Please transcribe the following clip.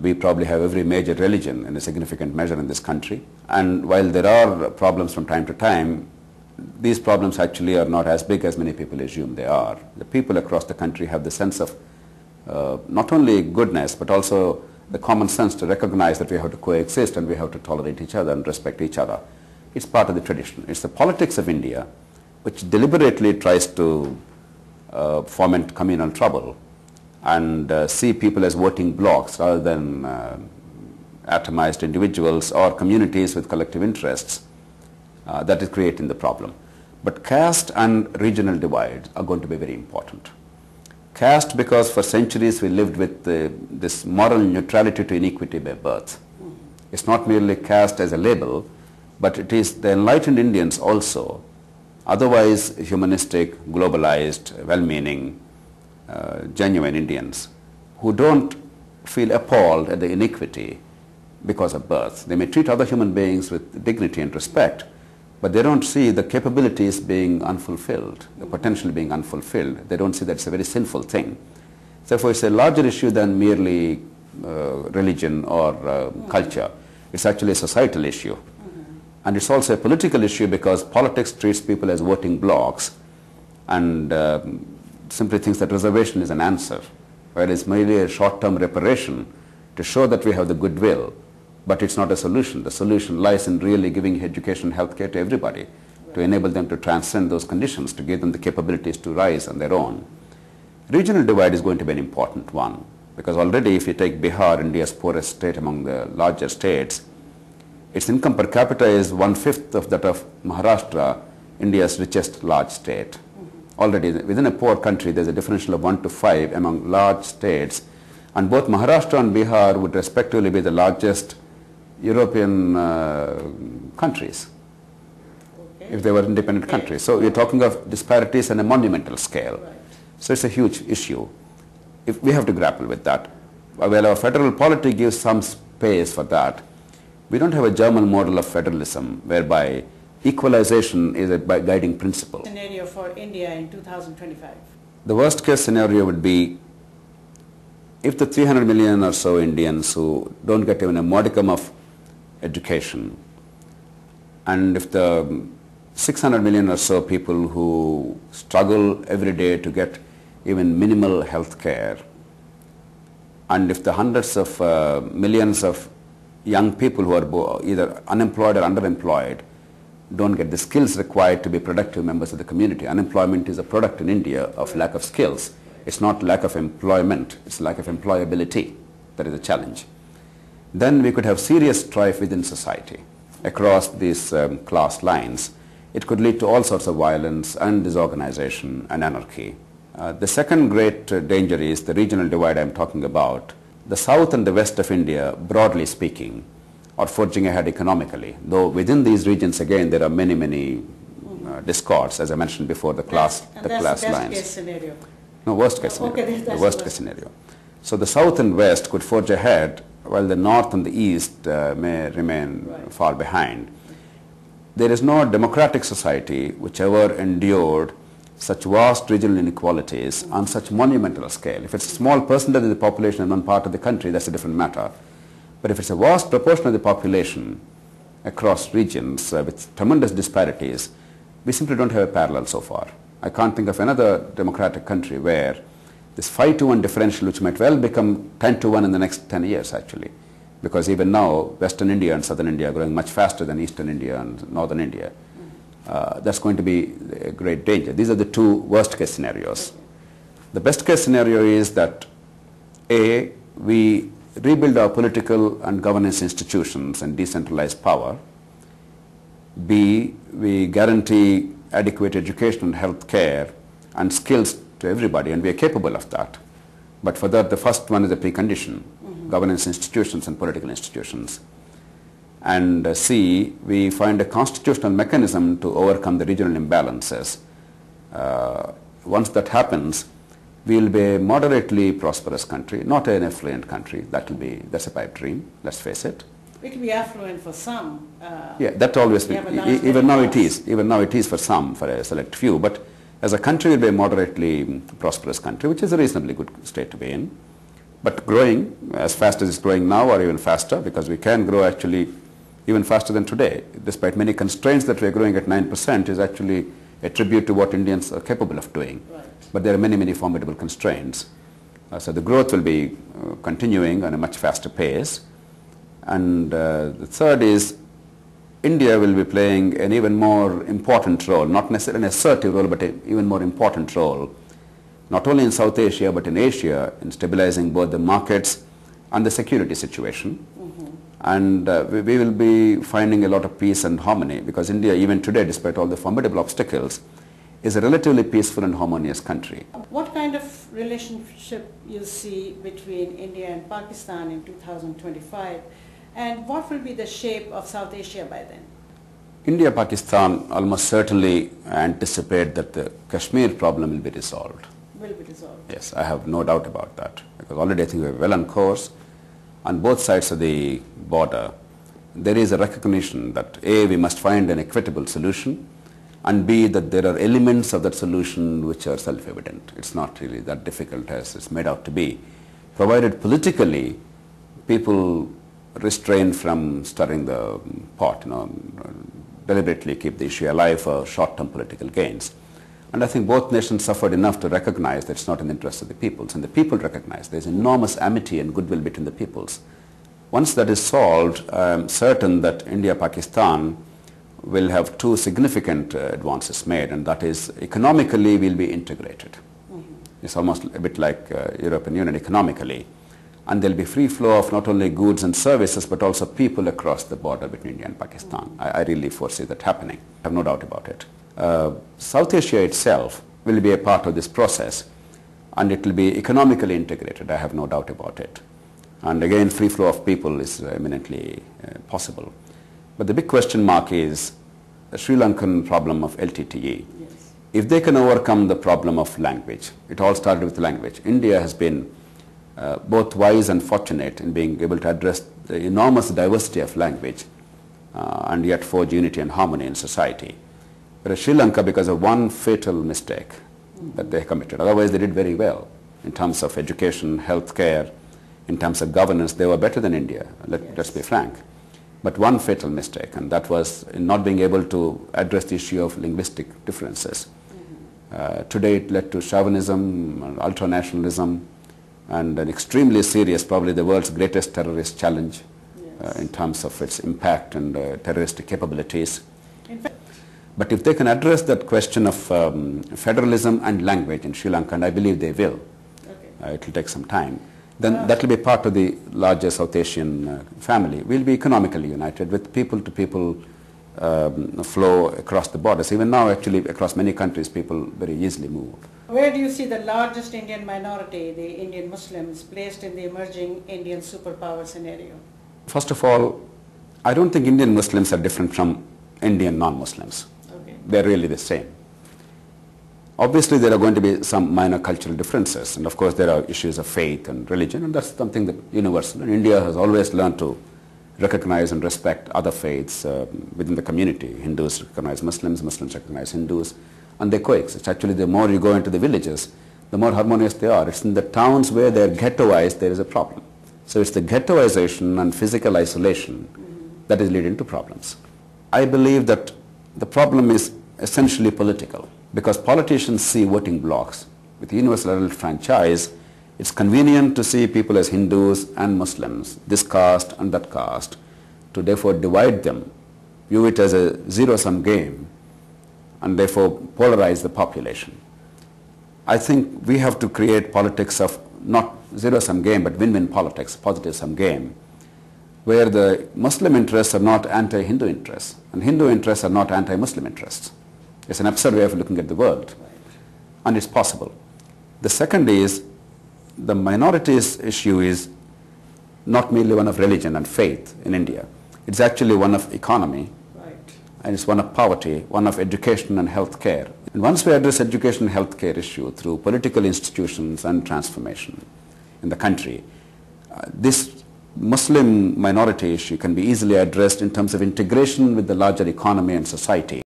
We probably have every major religion in a significant measure in this country. And while there are problems from time to time, these problems actually are not as big as many people assume they are. The people across the country have the sense of not only goodness, but also the common sense to recognize that we have to coexist and we have to tolerate each other and respect each other. It's part of the tradition. It's the politics of India which deliberately tries to foment communal trouble and see people as voting blocks rather than atomized individuals or communities with collective interests. That is creating the problem. But caste and regional divides are going to be very important. Caste because for centuries we lived with this moral neutrality to inequity by birth. It's not merely caste as a label, but it is the enlightened Indians also, otherwise humanistic, globalized, well-meaning, genuine Indians who don't feel appalled at the inequity because of birth. They may treat other human beings with dignity and respect, but they don't see the capabilities being unfulfilled, the potential being unfulfilled. They don't see that it's a very sinful thing. Therefore, it's a larger issue than merely religion or culture. It's actually a societal issue. And it's also a political issue because politics treats people as voting blocks and simply thinks that reservation is an answer, whereas it's merely a short-term reparation to show that we have the goodwill. But it's not a solution. The solution lies in really giving education and health care to everybody, to enable them to transcend those conditions, to give them the capabilities to rise on their own. Regional divide is going to be an important one, because already if you take Bihar, India's poorest state among the larger states, its income per capita is 1/5 of that of Maharashtra, India's richest large state. Already within a poor country, there's a differential of 1 to 5 among large states, and both Maharashtra and Bihar would respectively be the largest European countries, if they were independent countries. So we're talking of disparities on a monumental scale. Right. So it's a huge issue. If we have to grapple with that. While our federal polity gives some space for that, we don't have a German model of federalism whereby equalization is a guiding principle. Scenario for India in 2025. The worst case scenario would be if the 300 million or so Indians who don't get even a modicum of education, and if the 600 million or so people who struggle every day to get even minimal health care, and if the hundreds of millions of young people who are either unemployed or underemployed don't get the skills required to be productive members of the community. Unemployment is a product in India of lack of skills. It's not lack of employment, it's lack of employability. That is a challenge. Then we could have serious strife within society across these class lines. It could lead to all sorts of violence and disorganization and anarchy. The second great danger is the regional divide I'm talking about. The south and the west of India, broadly speaking, are forging ahead economically, though within these regions again there are many discords, as I mentioned before, the class lines. Best case scenario. No, worst case scenario. Okay, the worst case scenario. So the south and west could forge ahead while the north and the east may remain far behind. There is no democratic society which ever endured such vast regional inequalities on such monumental scale. If it's a small percentage of the population in one part of the country, that's a different matter. But if it's a vast proportion of the population across regions with tremendous disparities, we simply don't have a parallel so far. I can't think of another democratic country where this 5-to-1 differential, which might well become 10-to-1 in the next 10 years actually, because even now Western India and Southern India are growing much faster than Eastern India and Northern India. That's going to be a great danger. These are the two worst case scenarios. The best case scenario is that A, we rebuild our political and governance institutions and decentralize power. B, we guarantee adequate education and health care and skills to everybody, and we are capable of that. But for that, the first one is a precondition, governance institutions and political institutions. And C, we find a constitutional mechanism to overcome the regional imbalances. Once that happens, we will be a moderately prosperous country, not an affluent country. That's a pipe dream, let's face it. It will be affluent for some. Yeah, that always will. Even now it is. Even now it is for some, for a select few. But as a country, it will be a moderately prosperous country, which is a reasonably good state to be in. but growing as fast as it's growing now or even faster, because we can grow actually even faster than today. Despite many constraints, that we are growing at 9% is actually a tribute to what Indians are capable of doing. Right. But there are many, many formidable constraints. So the growth will be continuing on a much faster pace. And the third is India will be playing an even more important role, not necessarily an assertive role, but an even more important role, not only in South Asia, but in Asia, in stabilizing both the markets and the security situation. And we will be finding a lot of peace and harmony, because India, even today, despite all the formidable obstacles, is a relatively peaceful and harmonious country. What kind of relationship you see between India and Pakistan in 2025, and what will be the shape of South Asia by then? India-Pakistan almost certainly anticipate that the Kashmir problem will be resolved. Will be resolved. Yes, I have no doubt about that, because already I think we are well on course. On both sides of the border, there is a recognition that A, we must find an equitable solution, and B, that there are elements of that solution which are self-evident. It's not really that difficult as it's made out to be, provided politically people restrain from stirring the pot, deliberately keep the issue alive for short-term political gains. And I think both nations suffered enough to recognize that it's not in the interest of the peoples, and the people recognize there's enormous amity and goodwill between the peoples. Once that is solved, I'm certain that India-Pakistan will have two significant advances made, and that is economically we'll be integrated. It's almost a bit like European Union economically. And there'll be free flow of not only goods and services, but also people across the border between India and Pakistan. I really foresee that happening. I have no doubt about it. South Asia itself will be a part of this process, and it will be economically integrated. I have no doubt about it. And again, free flow of people is eminently possible. But the big question mark is the Sri Lankan problem of LTTE. Yes. If they can overcome the problem of language, it all started with language. India has been both wise and fortunate in being able to address the enormous diversity of language and yet forge unity and harmony in society. Whereas Sri Lanka, because of one fatal mistake that they committed, otherwise they did very well in terms of education, healthcare, in terms of governance, they were better than India, let's be frank. But one fatal mistake, and that was in not being able to address the issue of linguistic differences. Today it led to chauvinism, ultranationalism, and an extremely serious, probably the world's greatest terrorist challenge in terms of its impact and terroristic capabilities. But if they can address that question of federalism and language in Sri Lanka, and I believe they will, it will take some time, then that will be part of the larger South Asian family. We'll be economically united with people-to-people flow across the borders. Even now, actually, across many countries, people very easily move. Where do you see the largest Indian minority, the Indian Muslims, placed in the emerging Indian superpower scenario? First of all, I don't think Indian Muslims are different from Indian non-Muslims. Okay. They're really the same. Obviously, there are going to be some minor cultural differences, and of course there are issues of faith and religion, and that's something that universal. And India has always learned to recognize and respect other faiths within the community. Hindus recognize Muslims, Muslims recognize Hindus, and they coexist. Actually, the more you go into the villages, the more harmonious they are. It's in the towns where they're ghettoized there is a problem. So it's the ghettoization and physical isolation that is leading to problems. I believe that the problem is essentially political, because politicians see voting blocks. With the universal adult franchise, it's convenient to see people as Hindus and Muslims, this caste and that caste, to therefore divide them, view it as a zero-sum game, and therefore polarize the population. I think we have to create politics of not zero-sum game, but win-win politics, positive-sum game, where the Muslim interests are not anti-Hindu interests, and Hindu interests are not anti-Muslim interests. It's an absurd way of looking at the world, and it's possible. The second is, the minorities issue is not merely one of religion and faith in India. It's actually one of economy, and it's one of poverty, one of education and health care. And once we address education and health care issue through political institutions and transformation in the country, this Muslim minority issue can be easily addressed in terms of integration with the larger economy and society.